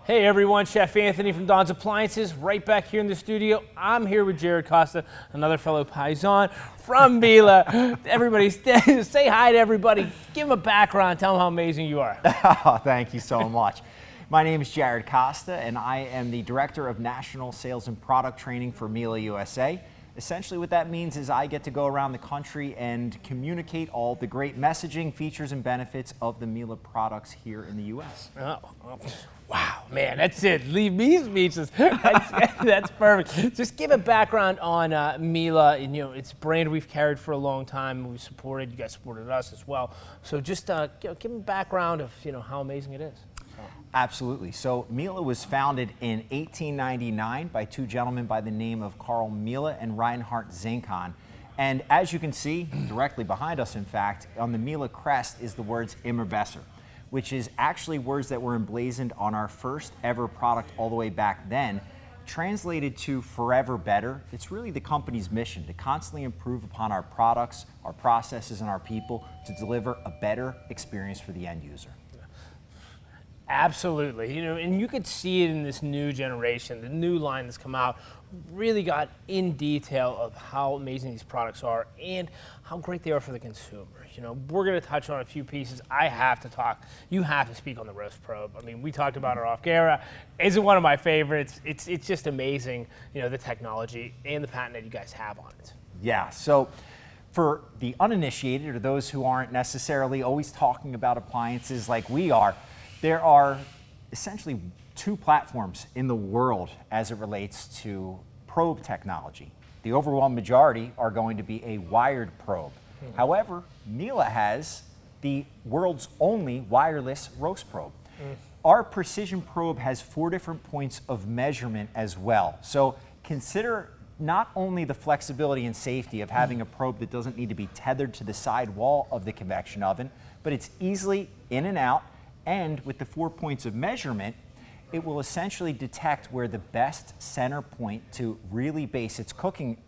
Hey everyone, Chef Anthony from Don's Appliances, right back here in the studio. I'm here with Jared Costa, another fellow Paisan from Miele. Everybody, say hi to everybody. Give them a background, tell them how amazing you are. Oh, thank you so much. My name is Jared Costa, and I am the Director of National Sales and Product Training for Miele USA. Essentially what that means is I get to go around the country and communicate all the great messaging, features, and benefits of the Miele products here in the U.S. Oh, wow, man, that's it. Leave me speechless. That's perfect. Just give a background on Miele. And, it's a brand we've carried for a long time. We've supported. You guys supported us as well. So just give them a background of how amazing it is. Absolutely. So Miele was founded in 1899 by two gentlemen by the name of Carl Miele and Reinhard Zinkon. And as you can see, directly behind us, in fact, on the Miele crest is the words Immer besser, which is actually words that were emblazoned on our first ever product all the way back then. Translated to forever better, it's really the company's mission to constantly improve upon our products, our processes, and our people to deliver a better experience for the end user. Absolutely, and you could see it in this new generation, the new line that's come out, really got in detail of how amazing these products are and how great they are for the consumer. We're going to touch on a few pieces. You have to speak on the roast probe. I mean, we talked about it off camera. It's one of my favorites. It's just amazing, the technology and the patent that you guys have on it. Yeah, so for the uninitiated or those who aren't necessarily always talking about appliances like we are, there are essentially two platforms in the world as it relates to probe technology. The overwhelming majority are going to be a wired probe. However, Miele has the world's only wireless roast probe. Our precision probe has 4 different points of measurement as well. So consider not only the flexibility and safety of having a probe that doesn't need to be tethered to the side wall of the convection oven, but it's easily in and out. And with the 4 points of measurement, it will essentially detect where the best center point to really base its cooking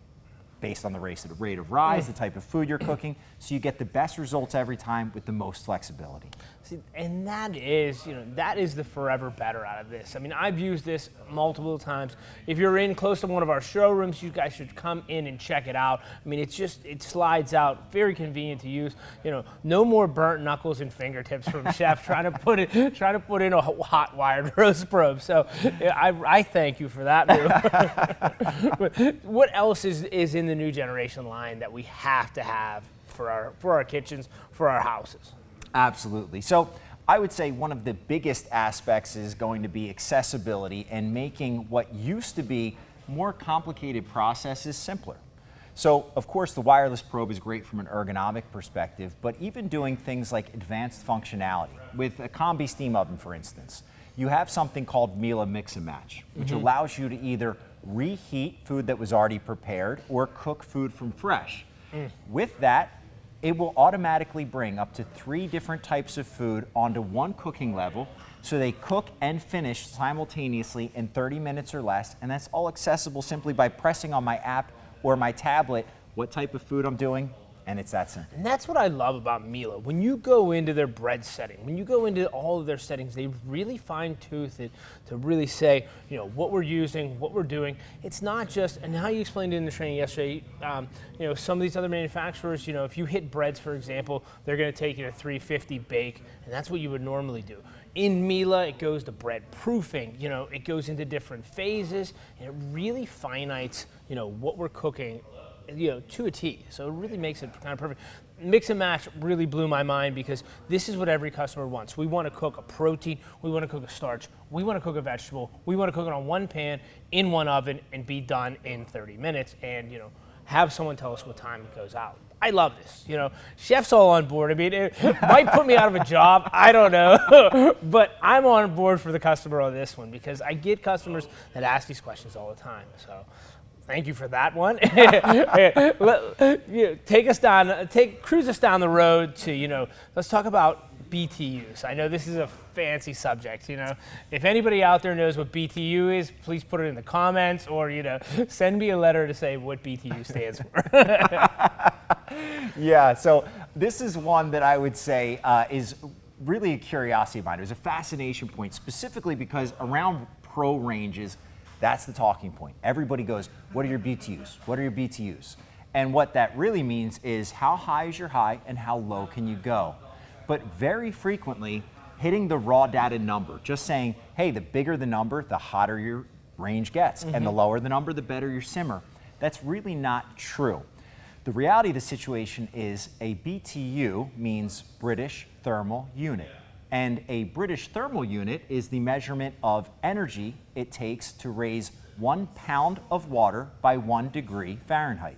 based on the rate of rise, the type of food you're cooking, so you get the best results every time with the most flexibility. See, and that is the forever better out of this. I mean, I've used this multiple times. If you're in close to one of our showrooms, you guys should come in and check it out. I mean, it slides out, very convenient to use. No more burnt knuckles and fingertips from chef trying to put in a hot wired roast probe. So I thank you for that move. But what else is in the new generation line that we have to have for our kitchens, for our houses? Absolutely. So I would say one of the biggest aspects is going to be accessibility and making what used to be more complicated processes simpler. So of course the wireless probe is great from an ergonomic perspective, but even doing things like advanced functionality with a combi steam oven, for instance, you have something called Miele Mix and Match, which allows you to either reheat food that was already prepared or cook food from fresh. With that, it will automatically bring up to 3 different types of food onto one cooking level, so they cook and finish simultaneously in 30 minutes or less, and that's all accessible simply by pressing on my app or my tablet what type of food I'm doing, and it's that simple. And that's what I love about Miele. When you go into their bread setting, when you go into all of their settings, they really fine-tooth it to really say, what we're using, what we're doing. It's not just, and how you explained it in the training yesterday, some of these other manufacturers, if you hit breads, for example, they're going to take you to 350 bake, and that's what you would normally do. In Miele, it goes to bread proofing, it goes into different phases, and it really finites, what we're cooking, to a T. So it really makes it kind of perfect. Mix and match really blew my mind because this is what every customer wants. We want to cook a protein, we want to cook a starch, we want to cook a vegetable, we want to cook it on one pan, in one oven, and be done in 30 minutes, and have someone tell us what time it goes out. I love this. Chef's all on board. I mean, it might put me out of a job. I don't know. But I'm on board for the customer on this one because I get customers that ask these questions all the time. So thank you for that one. Cruise us down the road to, let's talk about BTUs. I know this is a fancy subject, If anybody out there knows what BTU is, please put it in the comments or, send me a letter to say what BTU stands for. Yeah, so this is one that I would say is really a curiosity of mine. It was a fascination point, specifically because around pro ranges, that's the talking point. Everybody goes, what are your BTUs? What are your BTUs? And what that really means is how high is your high and how low can you go? But very frequently, hitting the raw data number, just saying, hey, the bigger the number, the hotter your range gets, and the lower the number, the better your simmer. That's really not true. The reality of the situation is a BTU means British Thermal Unit. And a British thermal unit is the measurement of energy it takes to raise 1 pound of water by 1 degree Fahrenheit.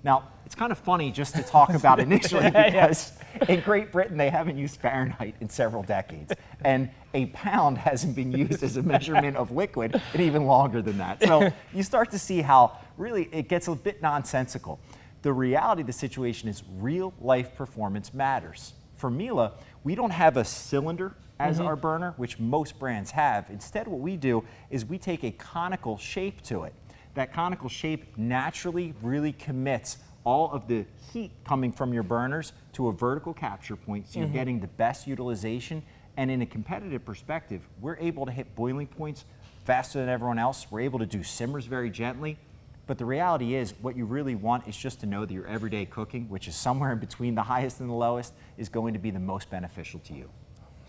Now, it's kind of funny just to talk about initially because in Great Britain, they haven't used Fahrenheit in several decades. And a pound hasn't been used as a measurement of liquid in even longer than that. So you start to see how really it gets a bit nonsensical. The reality of the situation is real life performance matters. For Miele, we don't have a cylinder as our burner, which most brands have. Instead, what we do is we take a conical shape to it. That conical shape naturally really commits all of the heat coming from your burners to a vertical capture point, so you're getting the best utilization. And in a competitive perspective, we're able to hit boiling points faster than everyone else. We're able to do simmers very gently. But the reality is, what you really want is just to know that your everyday cooking, which is somewhere in between the highest and the lowest, is going to be the most beneficial to you.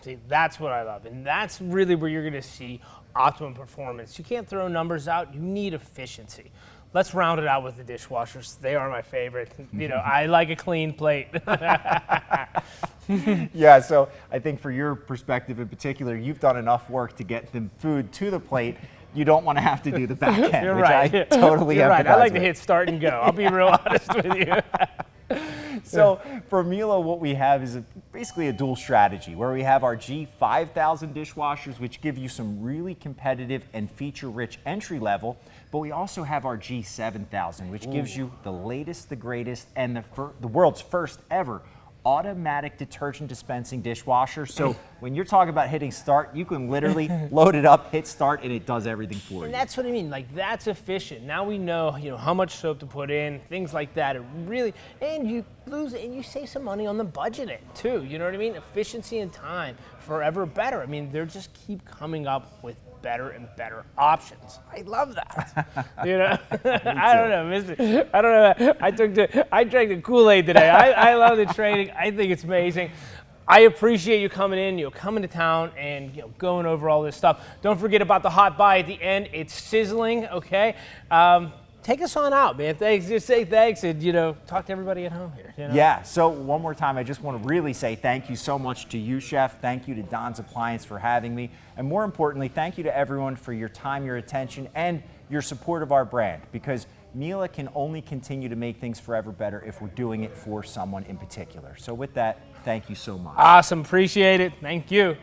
See, that's what I love, and that's really where you're going to see optimum performance. You can't throw numbers out, you need efficiency. Let's round it out with the dishwashers. They are my favorite. You know, I like a clean plate. Yeah, so I think for your perspective in particular, you've done enough work to get the food to the plate. You don't want to have to do the back end, You're which right. I totally You're right. I like with. to hit start and go. I'll be real honest with you. So for Miele, what we have is basically a dual strategy where we have our G5000 dishwashers, which give you some really competitive and feature-rich entry level, but we also have our G7000, which gives you the latest, the greatest, and the world's first ever automatic detergent dispensing dishwasher. So when you're talking about hitting start, you can literally load it up, hit start, and it does everything for you. And that's what I mean. Like, that's efficient. Now we know, you know, how much soap to put in, things like that. It really, and you save some money on the budgeting too. You know what I mean? Efficiency and time, forever better. I mean, they just keep coming up with better and better options. I love that. You know, I don't know, Mister. I don't know. I drank the Kool-Aid today. I love the training. I think it's amazing. I appreciate you coming in, you know, coming to town and, you know, going over all this stuff. Don't forget about the hot buy at the end. It's sizzling, okay? Take us on out, man. Thanks. Just say thanks and, you know, talk to everybody at home here. You know? Yeah, so one more time, I just want to really say thank you so much to you, Chef. Thank you to Don's Appliance for having me. And more importantly, thank you to everyone for your time, your attention, and your support of our brand, because Miele can only continue to make things forever better if we're doing it for someone in particular. So with that, thank you so much. Awesome. Appreciate it. Thank you.